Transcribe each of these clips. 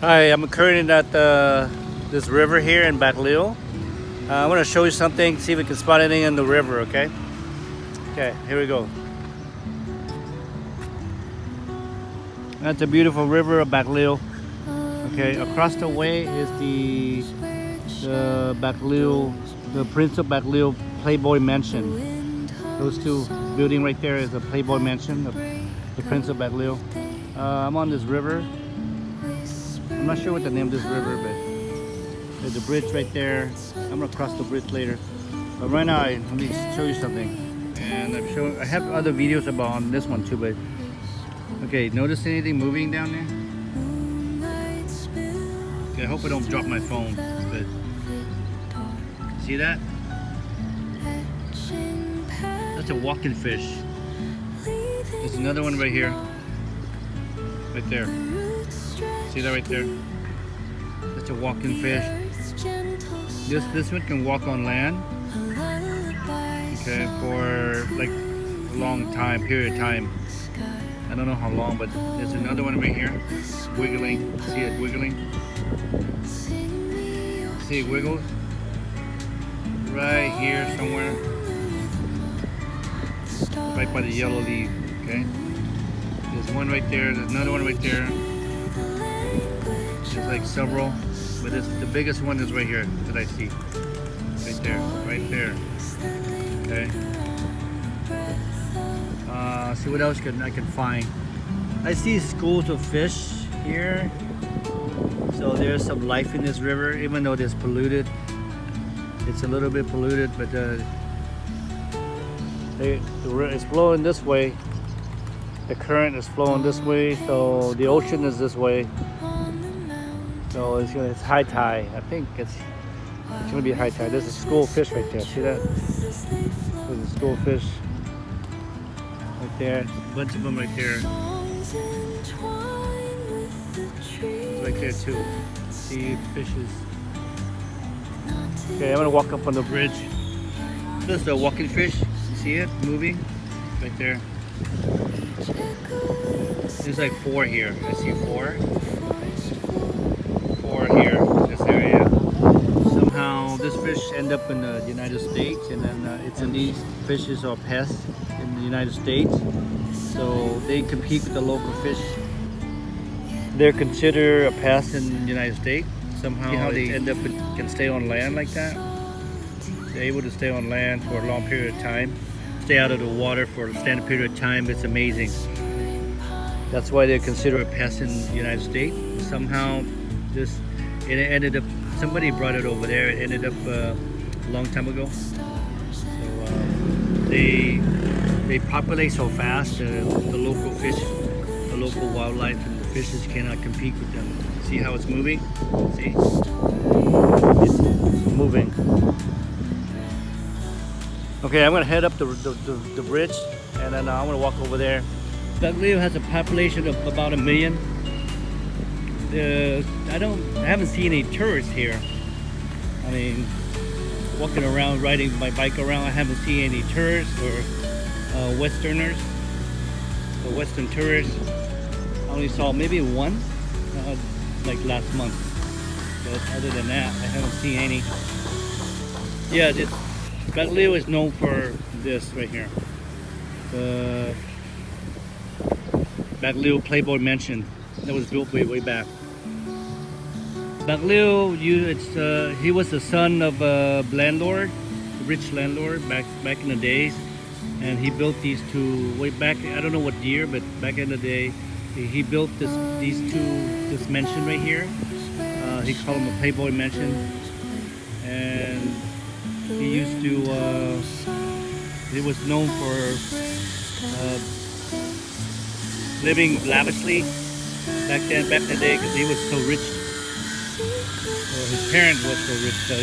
Hi, I'm currently at this river here in Liêu. I want to show you something, see if we can spot anything in the river, okay? Okay, here we go. That's a beautiful river of Liêu. Okay, across the way is the Liêu, the Prince of Liêu Playboy Mansion. Those two building right there is a Playboy Mansion, the Prince of Liêu. I'm on this river. I'm not sure what the name of this river, but there's a bridge right there. I'm gonna cross the bridge later. But right now, let me show you something. And I have other videos about on this one too, but okay, notice anything moving down there? Okay, I hope I don't drop my phone, but see that? That's a walking fish. There's another one right here. Right there. See that right there? That's a walking fish. This one can walk on land. Okay, for like a long period of time. I don't know how long, but there's another one right here. Wiggling. See it wiggling? See it wiggles? Right here somewhere. Right by the yellow leaf. Okay? There's one right there, there's another one right there. There's like several, but the biggest one is right here that I see. Right there. Okay. See what else I can find. I see schools of fish here. So there's some life in this river, even though it's polluted. It's a little bit polluted, but it's flowing this way. The current is flowing this way, so the ocean is this way. So it's high tide. I think it's gonna be high tide. There's a school of fish right there. See that? There's a school of fish right there. A bunch of them right there. It's right there too. See fishes. Okay, I'm gonna walk up on the bridge. This is the walking fish. You see it moving? Right there. There's like 4 here. I see 4. 4 here in this area. Somehow this fish end up in the United States, and then these fishes are pests in the United States. So they compete with the local fish. They're considered a pest in the United States. Somehow how they end up can stay on land like that. They're able to stay on land for a long period of time. Stay out of the water for a extended period of time. It's amazing. That's why they're considered a pest in the United States. Somehow it ended up, somebody brought it over there. It ended up a long time ago. So they populate so fast, the local fish, the local wildlife and the fishes cannot compete with them. See how it's moving? See? It's moving. Okay, I'm gonna head up the bridge, and then I'm gonna walk over there. Liêu has a population of about 1 million. I haven't seen any tourists here. I mean, walking around, riding my bike around, I haven't seen any tourists or Westerners, or Western tourists. I only saw maybe one, like last month. But other than that, I haven't seen any. Yeah, Liêu is known for this right here. The Liêu Playboy Mansion that was built way back. Liêu, he was the son of a landlord, a rich landlord back in the days, and he built these two way back. I don't know what year, but back in the day, he built this mansion right here. He called them a Playboy Mansion, and he used to. He was known for living lavishly back in the day because he was so rich. His parents was so rich that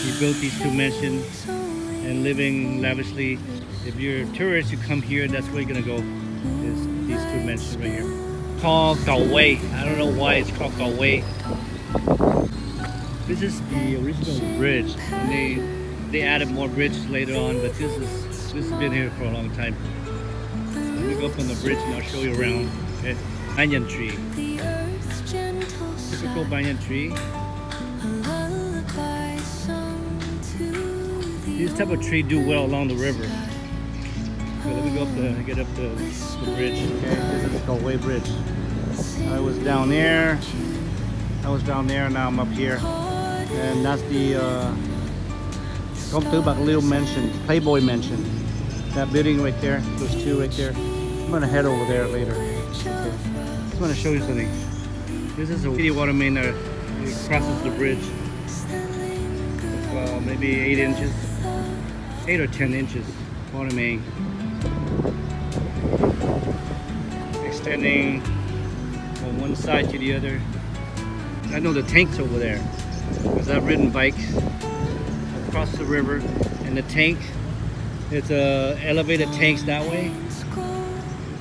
he built these 2 mansions and living lavishly. If you're a tourist, you come here, that's where you're gonna go. Is these 2 mansions right here. Called Quây. I don't know why it's called Quây. This is the original bridge, and they added more bridges later on, but this has been here for a long time. Let me go up on the bridge and I'll show you around. Okay, onion tree. typical banyan tree. This type of tree do well along the river. So let me go up get up the bridge. Okay, this is called Quây Bridge. I was down there. Now I'm up here. And that's the Công Bạc Liêu Mansion, Playboy Mansion. That building right there, those two right there. I'm gonna head over there later. Okay. Just want to show you something. This is a water main that crosses the bridge. It's, maybe 8 inches, 8 or 10 inches water main. Extending from one side to the other. I know the tank's over there because I've ridden bikes across the river, and the tank, it's elevated tanks that way,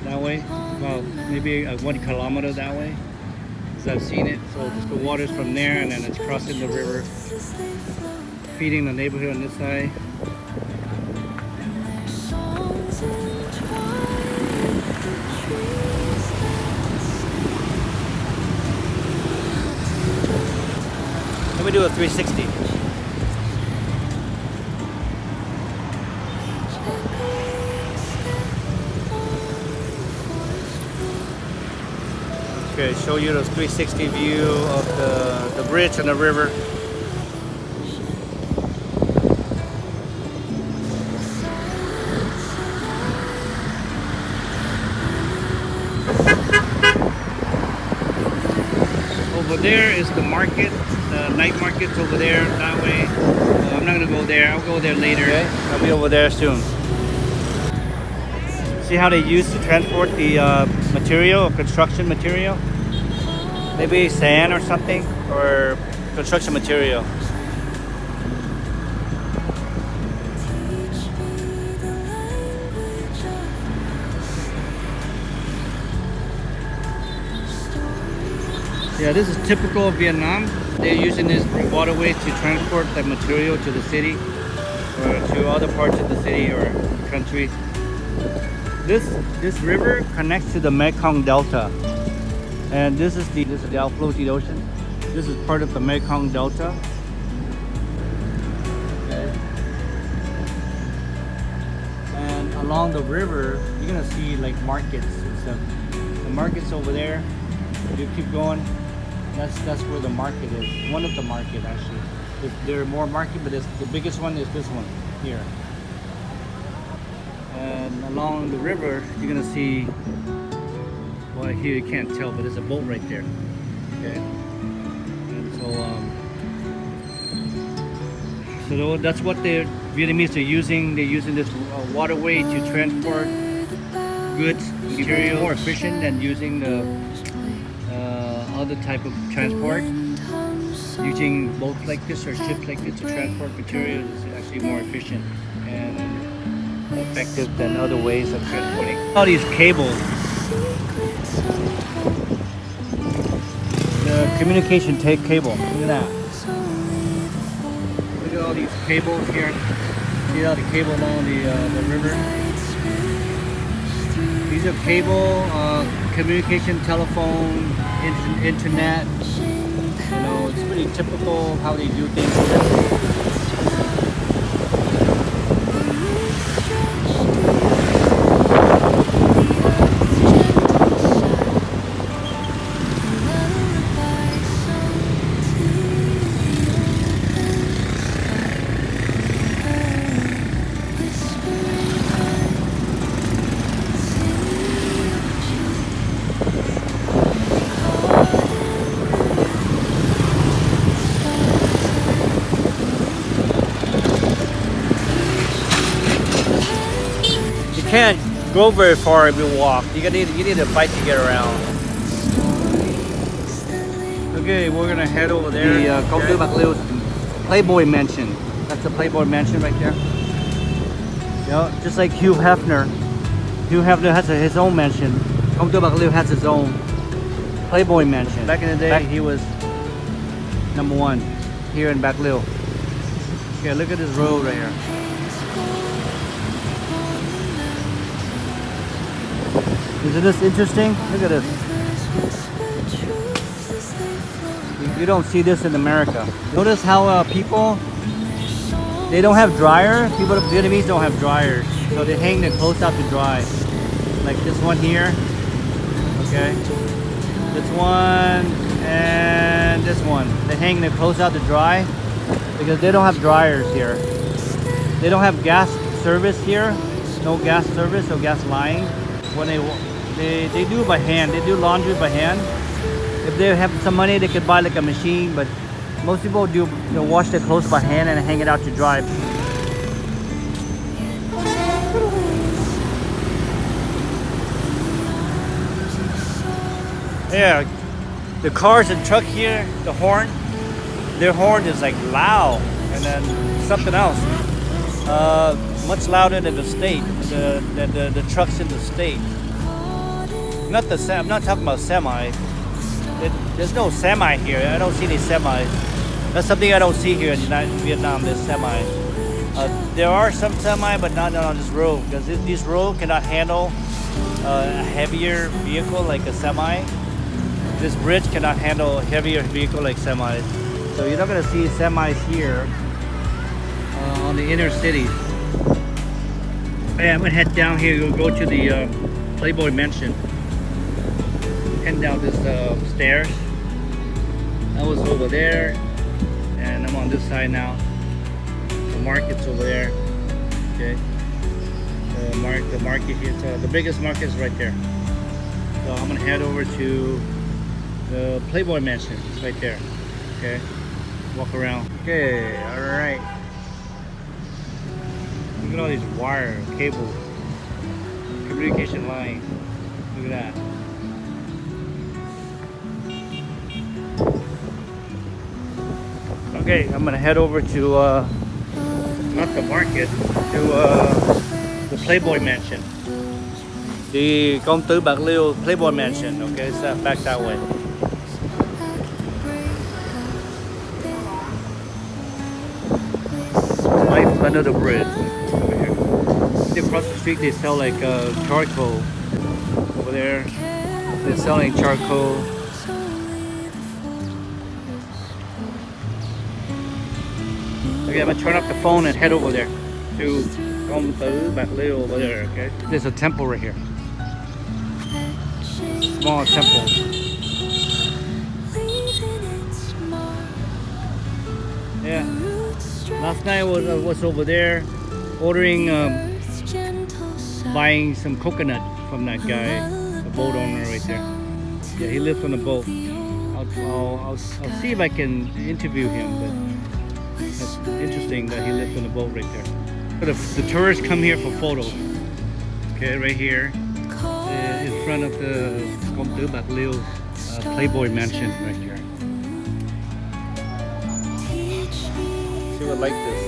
about maybe 1 kilometer that way, because I've seen it. So the water's from there, and then it's crossing the river, feeding the neighborhood on this side. Let me do a 360. Okay, show you the 360 view of the bridge and the river. Over there is the market. The night market's over there, that way. I'm not gonna go there. I'll go there later. Okay. I'll be over there soon. See how they used to transport the material, construction material? Maybe sand or something, or construction material. Yeah, this is typical of Vietnam. They're using this waterway to transport the material to the city or to other parts of the city or country. This river connects to the Mekong Delta, and this is the outflow to the ocean. This is part of the Mekong Delta. Okay. And along the river, you're gonna see like markets and stuff. The market's over there. You keep going. That's where the market is. One of the market actually. There are more market, but the biggest one is this one here. And along the river, you're gonna see. Well, here you can't tell, but there's a boat right there. Okay. And so that's what the Vietnamese are using. They're using this waterway to transport goods, material, more efficient than using the other type of transport. Using boats like this or ships like this to transport materials is actually more efficient and effective than other ways of transporting. All these cables, the communication cable. Look at that. Look at all these cables here. See all the cable along the river. These are cable, communication, telephone, internet. You know, it's pretty typical how they do things here. Can't go very far if you walk. You need a bike to get around. Okay, we're gonna head over there. The Công Bạc Liêu Playboy Mansion. That's the Playboy Mansion right there. Yeah, just like Hugh Hefner. Hugh Hefner has his own mansion. Công Bạc Liêu has his own Playboy Mansion. Back in the day, he was #1 here in Bạc Liêu. Okay, look at this road right here. Isn't this interesting? Look at this. You You don't see this in America. Notice how people, they don't have dryer. People, the Vietnamese don't have dryers. So they hang their clothes out to dry. Like this one here. Okay. This one and this one. They hang their clothes out to dry because they don't have dryers here. They don't have gas service here. No gas service or gas line. When they do it by hand. They do laundry by hand. If they have some money, they could buy like a machine, but most people do, you know, wash their clothes by hand and hang it out to dry. Yeah, the cars and truck here, the horn, their horn is like loud, and then something else, much louder than the state, the trucks in the state. I'm not talking about semi. There's no semi here. I don't see any semis. That's something I don't see here in Vietnam. There's semi. There are some semi, but not on this road because this road cannot handle a heavier vehicle like a semi. This bridge cannot handle a heavier vehicle like semis. So you're not going to see semis here on the inner city. Yeah, I'm going to head down here. We'll go to the Playboy Mansion. Head down this stairs. I was over there, and I'm on this side now. The market's over there. Okay. The market here. So the biggest market is right there. So I'm gonna head over to the Playboy Mansion. It's right there. Okay. Walk around. Okay. All right. Look at all these wire, cable, communication line. Look at that. Okay, I'm gonna head over to not the market, to the Playboy Mansion, the Công tử Bạc Liêu Playboy Mansion. Okay, so back that way. Right under the bridge over here. Across the street, they sell like charcoal. Over there, they're selling charcoal. Okay, I'm gonna turn up the phone and head over there to Công tử Bạc Liêu over there. Okay, there's a temple right here. Small temple. Yeah. Last night I was over there ordering, buying some coconut from that guy, the boat owner right there. Yeah, he lives on a boat. I'll see if I can interview him. But that's interesting that he lives on a boat right there. The tourists come here for photos. Okay, right here, in front of the Công tử Bạc Liêu Playboy Mansion right here. See, I like this.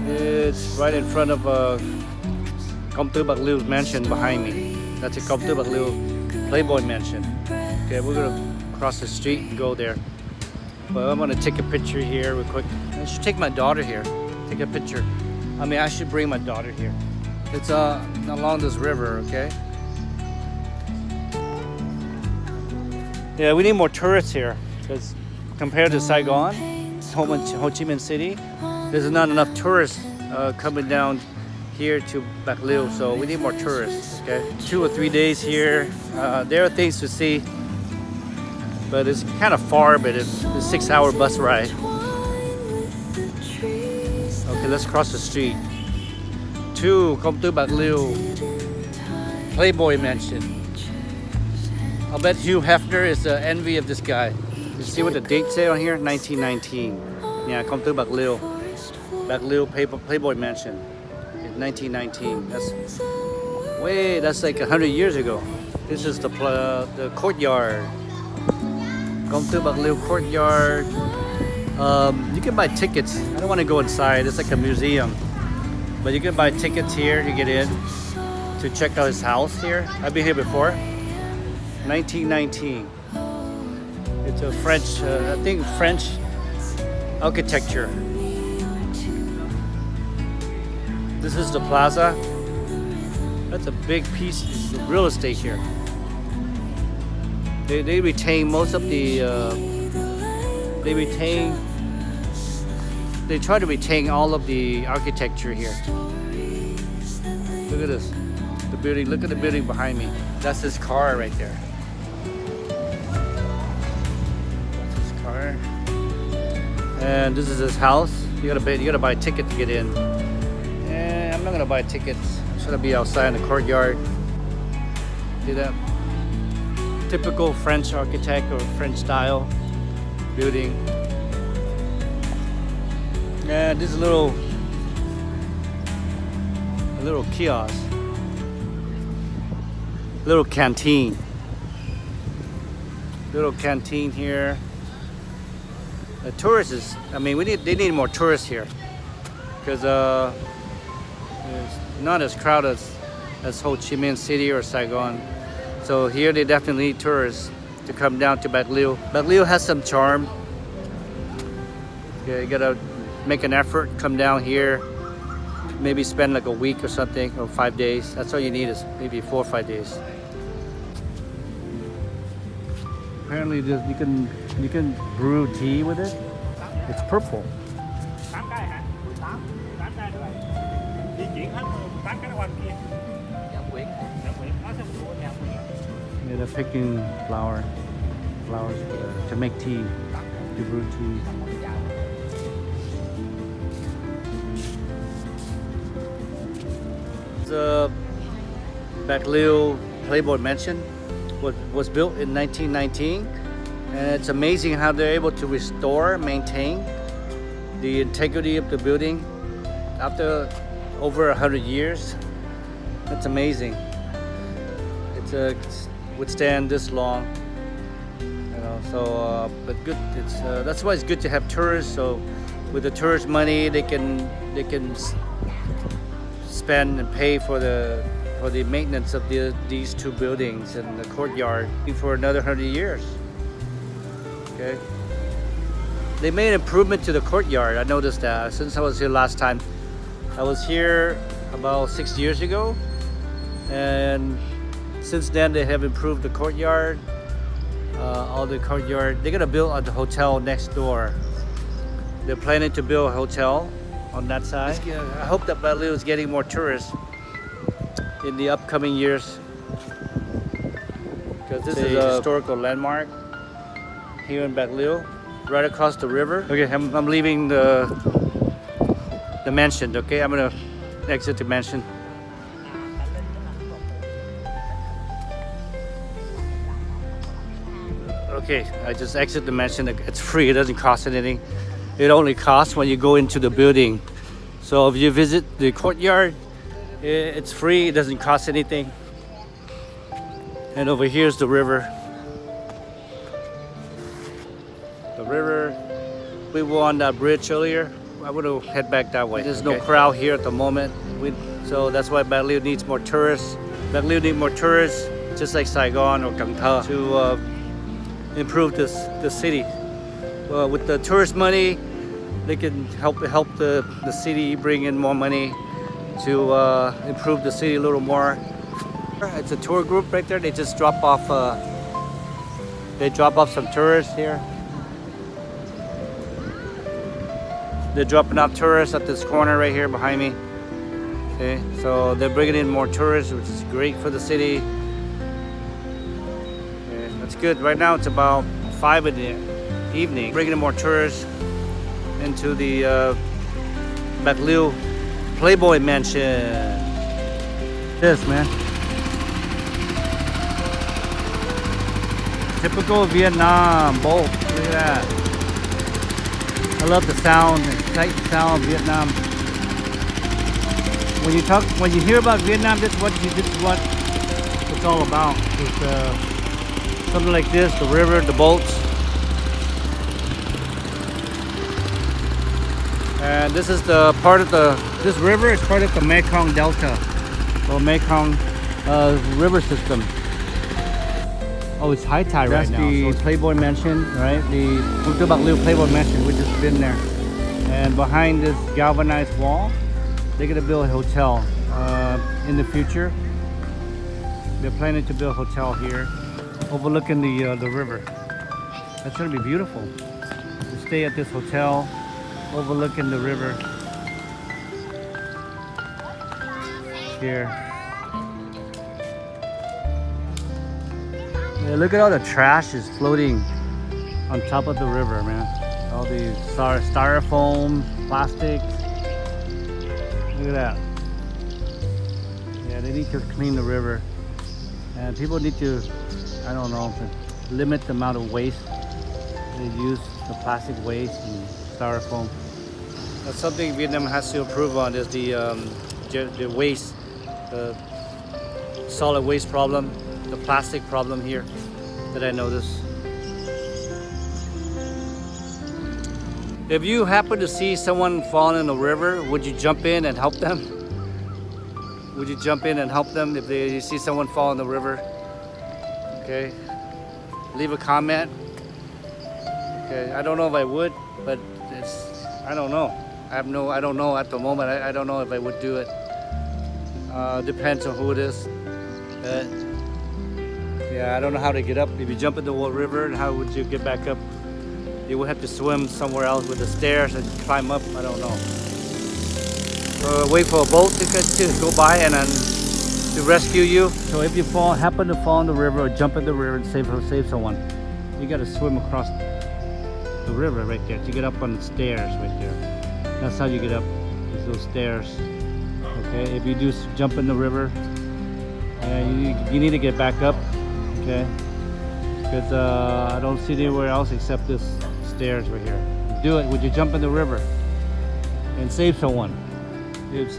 It's right in front of Công tử Bạc Liêu mansion behind me. That's a Công tử Bạc Liêu Playboy Mansion. Okay, we're gonna cross the street and go there. But I'm gonna take a picture here real quick. I should take my daughter here. Take a picture. I mean, I should bring my daughter here. It's along this river, okay? Yeah, we need more tourists here because compared to Saigon, Ho Chi Minh City, there's not enough tourists coming down here to Bạc Liêu, so we need more tourists, okay? 2 or 3 days here. There are things to see, but it's kind of far, but it's a 6-hour bus ride. Okay, let's cross the street to Công tử Bạc Liêu Playboy Mansion. I'll bet Hugh Hefner is the envy of this guy. You see what the date say on here? 1919. Yeah, Công tử Bạc Liêu Playboy Mansion in 1919. That's like 100 years ago. This is the courtyard. Công tử Bạc Liêu courtyard. You can buy tickets. I don't want to go inside. It's like a museum. But you can buy tickets here to get in to check out his house here. I've been here before. 1919. It's a French, I think French architecture. This is the plaza. That's a big piece of real estate here. They retain most of the they try to retain all of the architecture here. Look at this, the building. Look at the building behind me. That's his car right there. That's his car. And this is his house. You gotta buy a ticket to get in. And I'm not gonna buy tickets. I'm just gonna be outside in the courtyard. See that? Typical French architect or French style building. And this is a little kiosk, little canteen here. The tourists, I mean, they need more tourists here because it's not as crowded as Ho Chi Minh City or Saigon. So here they definitely need tourists to come down to Bac Liêu. Bac Liêu has some charm. Yeah, you gotta make an effort, come down here, maybe spend like a week or something, or 5 days. That's all you need is maybe 4 or 5 days. Apparently you can brew tea with it. It's purple. Yeah, they're picking flowers to make tea, to brew tea. The Bac Liêu Playboy Mansion was built in 1919, and it's amazing how they're able to restore, maintain the integrity of the building after over 100 years. That's amazing. It's withstand this long, you know. So, but good. That's why it's good to have tourists. So, with the tourist money, they can spend and pay for the maintenance of these two buildings and the courtyard for another 100 years. Okay. They made an improvement to the courtyard. I noticed that since I was here last time. I was here about 6 years ago, and since then they have improved the courtyard. All the courtyard. They're gonna build a hotel next door. They're planning to build a hotel on that side. I hope that Bac Liêu is getting more tourists in the upcoming years, because this is a historical landmark here in Bac Liêu, right across the river. Okay, I'm leaving the mansion. Okay, I'm gonna exit the mansion. Okay, I just exit the mansion. It's free. It doesn't cost anything. It only costs when you go into the building. So if you visit the courtyard, it's free. It doesn't cost anything. And over here's the river. The river. We were on that bridge earlier. I want to head back that way. There's no crowd here at the moment. So that's why Bac Liêu needs more tourists. Bac Liêu needs more tourists, just like Saigon or Cần Thơ, to improve the city. With the tourist money, they can help the city bring in more money to improve the city a little more. It's a tour group right there. They just drop off some tourists here. They're dropping off tourists at this corner right here behind me. Okay, so they're bringing in more tourists, which is great for the city. Okay, that's good. Right now it's about 5 in the evening. Bringing in more tourists into the Bac Liêu Playboy Mansion. This, man. Typical Vietnam boat. Look at that. I love the sound, the tight sound of Vietnam. When you hear about Vietnam, this is what it's all about. It's something like this: the river, the boats. And this is this river is part of the Mekong Delta, or Mekong river system. Oh, it's high tide right now. That's the Playboy Mansion, right? The Bac Liêu Playboy Mansion, which has been there. And behind this galvanized wall, they're gonna build a hotel in the future. They're planning to build a hotel here, overlooking the river. That's gonna be beautiful. to stay at this hotel overlooking the river. Here. Yeah, look at all the trash is floating on top of the river, man. All the styrofoam, plastic. Look at that. Yeah, they need to clean the river. And people need to, I don't know, to limit the amount of waste they use, the plastic waste and styrofoam. That's something Vietnam has to improve on, is the waste, the solid waste problem, the plastic problem here that I noticed. If you happen to see someone falling in the river, would you jump in and help them? Would you jump in and help them if you see someone fall in the river? Okay, leave a comment. Okay, I don't know if I would, but I don't know. I don't know at the moment. I don't know if I would do it. Depends on who it is. But yeah, I don't know how to get up. If you jump in the river, and how would you get back up? You would have to swim somewhere else with the stairs and climb up. I don't know. Wait for a boat to go by and then to rescue you. So if you happen to fall in the river or jump in the river and save someone, you got to swim across the river right there to get up on the stairs right there. That's how you get up, is those stairs. Okay, if you do jump in the river, you need to get back up. Okay, because I don't see anywhere else except this stairs right here. Do it. Would you jump in the river and save someone? If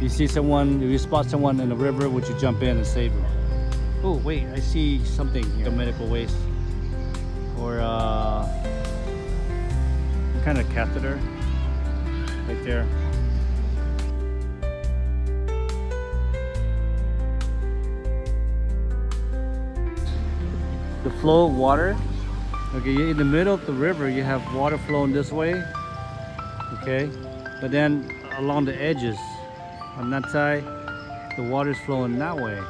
you see someone, if you spot someone in the river, would you jump in and save them? Oh wait, I see something here. Medical waste or some kind of catheter right there. The flow of water. Okay, in the middle of the river, you have water flowing this way. Okay, but then along the edges, on that side, the water is flowing that way.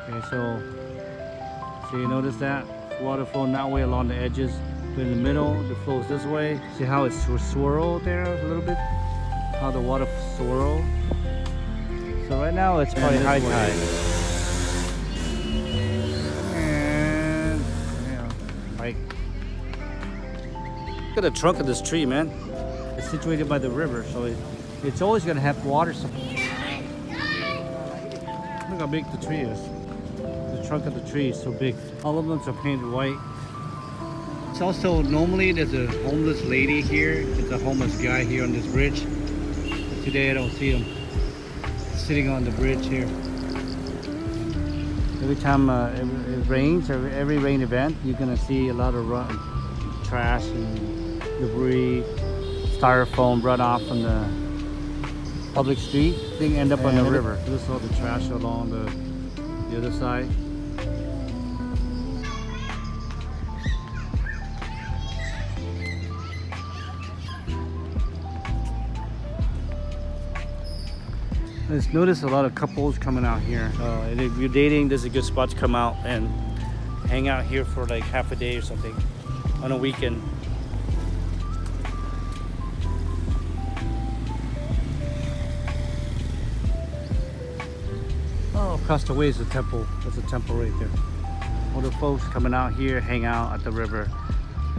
Okay, so you notice that water flowing that way along the edges, but in the middle, it flows this way. See how it's swirled there a little bit? How the water swirl. So right now it's probably high tide. And yeah, like, look at the trunk of this tree, man. It's situated by the river, so it's always gonna have water supply. Look how big the tree is. The trunk of the tree is so big. All of them are painted white. It's also, normally there's a homeless lady here. There's a homeless guy here on this bridge. But today I don't see him. Sitting on the bridge here. Every time it rains, or every rain event, you're gonna see a lot of trash and debris, styrofoam runoff from the public street. Thing end up on the river. This is all the trash along the other side. I just noticed a lot of couples coming out here. So if you're dating, this is a good spot to come out and hang out here for like half a day or something on a weekend. Oh, across the way is a temple. That's a temple right there. All the folks coming out here, hang out at the river,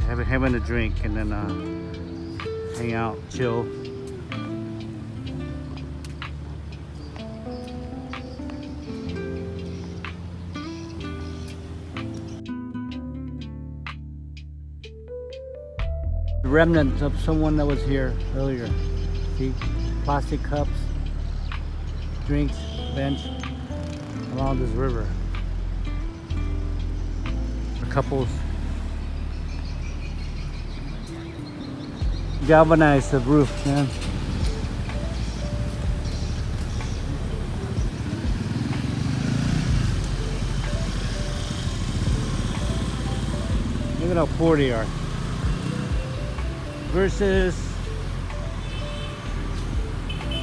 having a drink, and then hang out, chill. The remnants of someone that was here earlier. See, plastic cups, drinks, bench along this river. The couples galvanized the roof, man. Look at how poor they are. Versus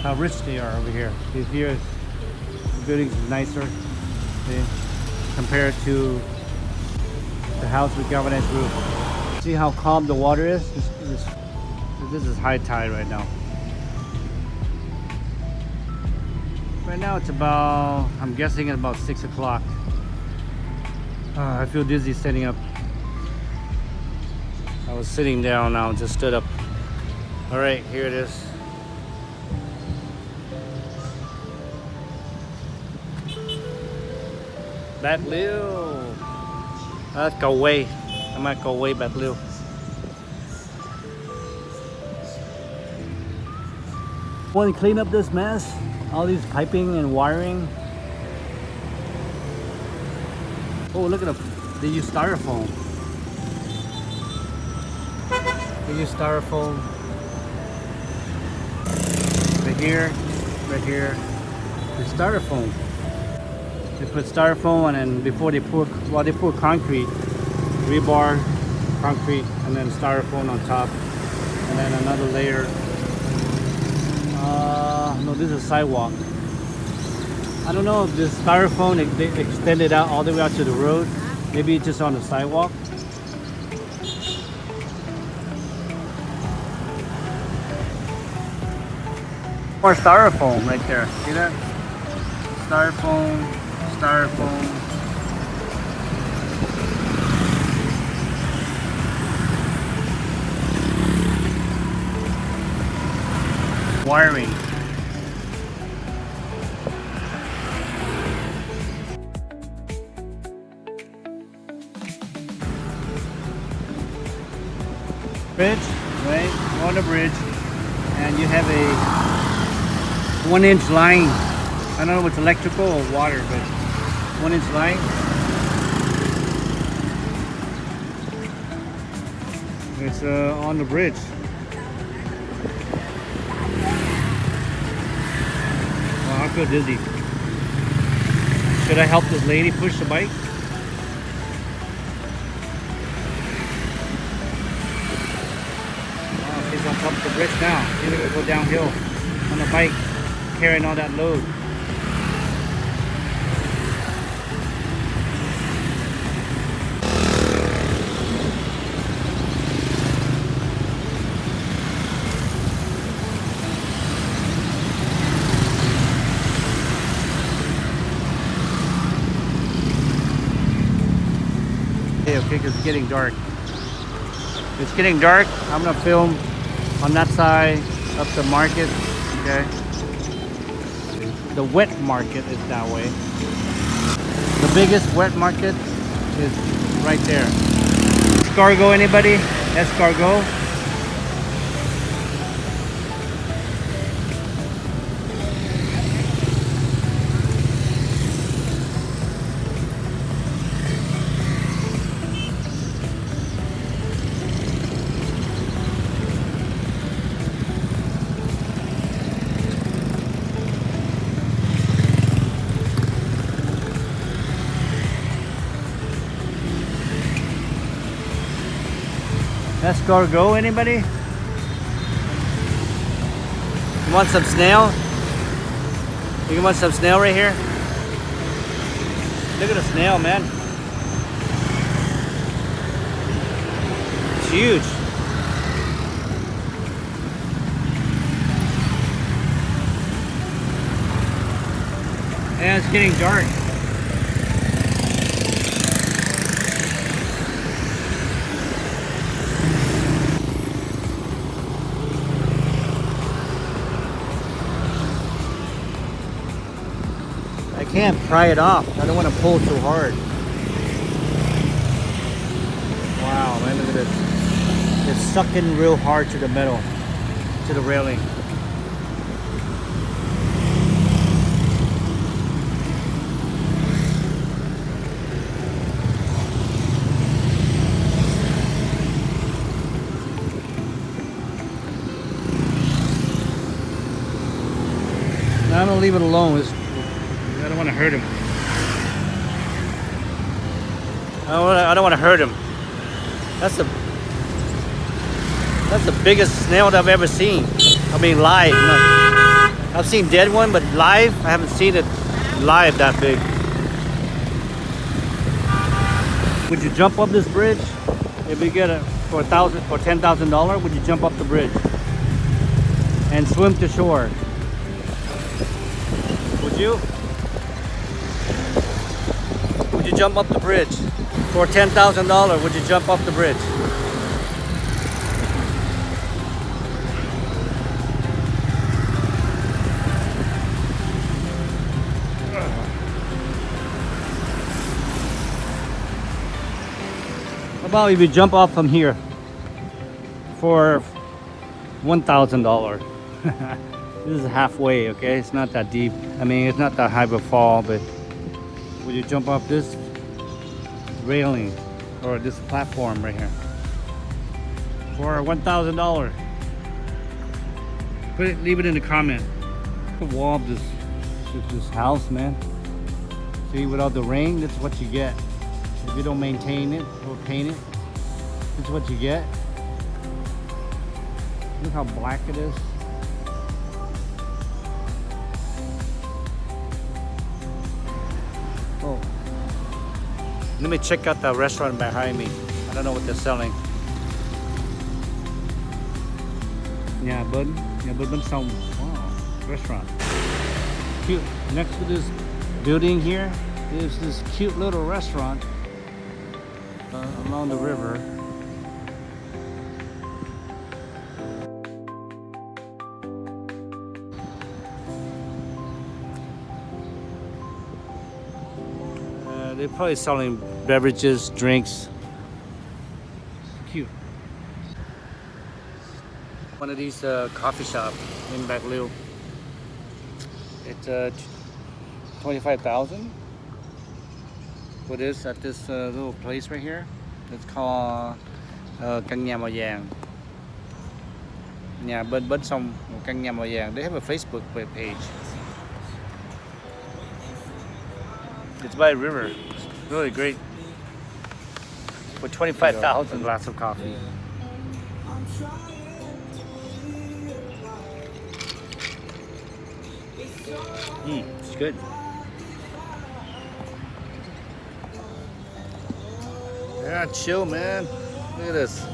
how rich they are over here. Here, the buildings are nicer, okay, compared to the house with galvanized roof. See how calm the water is? This is high tide right now. Right now it's about, I'm guessing it's about 6 o'clock. I feel dizzy standing up. I was sitting down, now just stood up. All right, here it is. Liêu. That's Quây. I'm at Quây, Liêu. Want to clean up this mess? All these piping and wiring. Oh, look at them. They use styrofoam. They use styrofoam. Right here, right here. The styrofoam. They put styrofoam and then before they pour, while they pour concrete, rebar, concrete, and then styrofoam on top, and then another layer. No, this is a sidewalk. I don't know if this styrofoam they extended out all the way out to the road. Maybe it's just on the sidewalk. More styrofoam right there. See that? Styrofoam, styrofoam. Wiring. Bridge, right? On the bridge, and you have a 1-inch line. I don't know if it's electrical or water, but 1-inch line. It's on the bridge. Wow, I feel dizzy. Should I help this lady push the bike? She's on top of the bridge now. She's gonna go downhill on the bike, carrying all that load. Okay, because it's getting dark. It's getting dark. I'm gonna film on that side up the market. Okay, the wet market is that way. The biggest wet market is right there. Escargot, anybody? Escargot? Escargot, anybody? You want some snail? You want some snail right here? Look at the snail, man. It's huge. And it's getting dark. I can't pry it off. I don't want to pull too hard. Wow, man, look at this. It's sucking real hard to the metal, to the railing. Now I'm gonna leave it alone. I don't want to hurt him. I don't want to hurt him. That's the biggest snail that I've ever seen. I mean live. I've seen dead one, but live, I haven't seen it live that big. Would you jump up this bridge? If you get it for $10,000, would you jump off the bridge and swim to shore? Would you? Would you jump up the bridge for $10,000? Would you jump off the bridge? How about if you jump off from here for $1,000? This is halfway, okay? It's not that deep. I mean, it's not that high of a fall, but would you jump off this railing or this platform right here for $1,000? Leave it in the comment. The wall of this house, man. See, without the rain, this is what you get. If you don't maintain it or paint it, this is what you get. Look how black it is. Oh, let me check out the restaurant behind me. I don't know what they're selling. Nhà bên Sông. Wow, restaurant. Cute. Next to this building here is this cute little restaurant along the river. They're probably selling beverages, drinks. Cute. One of these coffee shops in Liêu. It's 25,000 for this at this little place right here. It's called căn nhà màu vàng. Nhà bên sông, căn nhà màu vàng. They have a Facebook page. It's by a river. It's really great. For 25,000, glass of coffee. It's good. Yeah, chill, man. Look at this.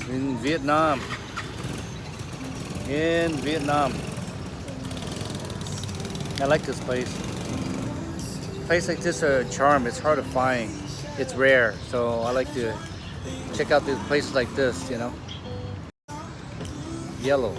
In Vietnam. In Vietnam. I like this place. A place like this a charm. It's hard to find. It's rare. So I like to check out these places like this, you know. Yellow.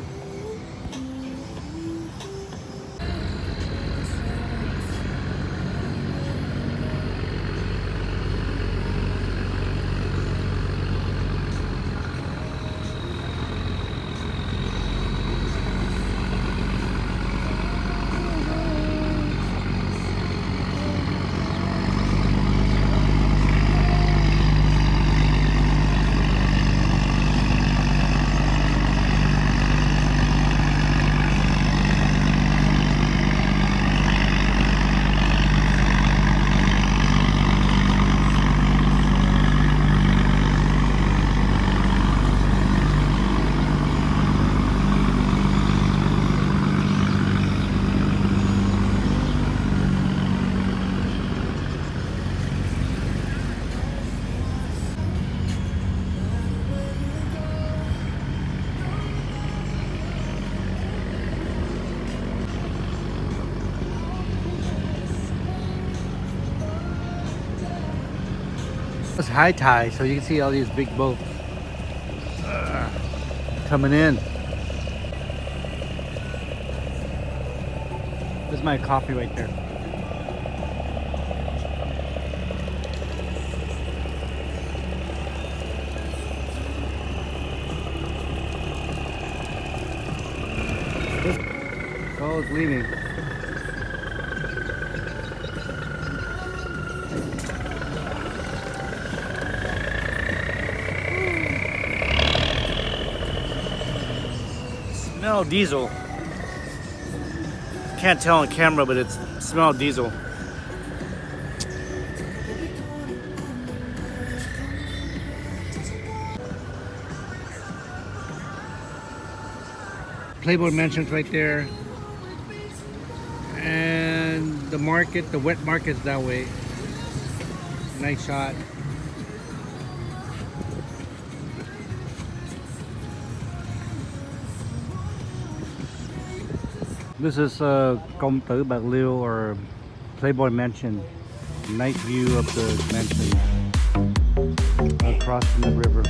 It's high tide, so you can see all these big boats coming in. There's my coffee right there. Oh, it's leaving. Smell diesel. Can't tell on camera, but it's smell diesel. Playboy Mansion's right there, and the market, the wet market's that way. Nice shot. This is Công tử Bạc Liêu, or Playboy Mansion. Night view of the mansion across from the river.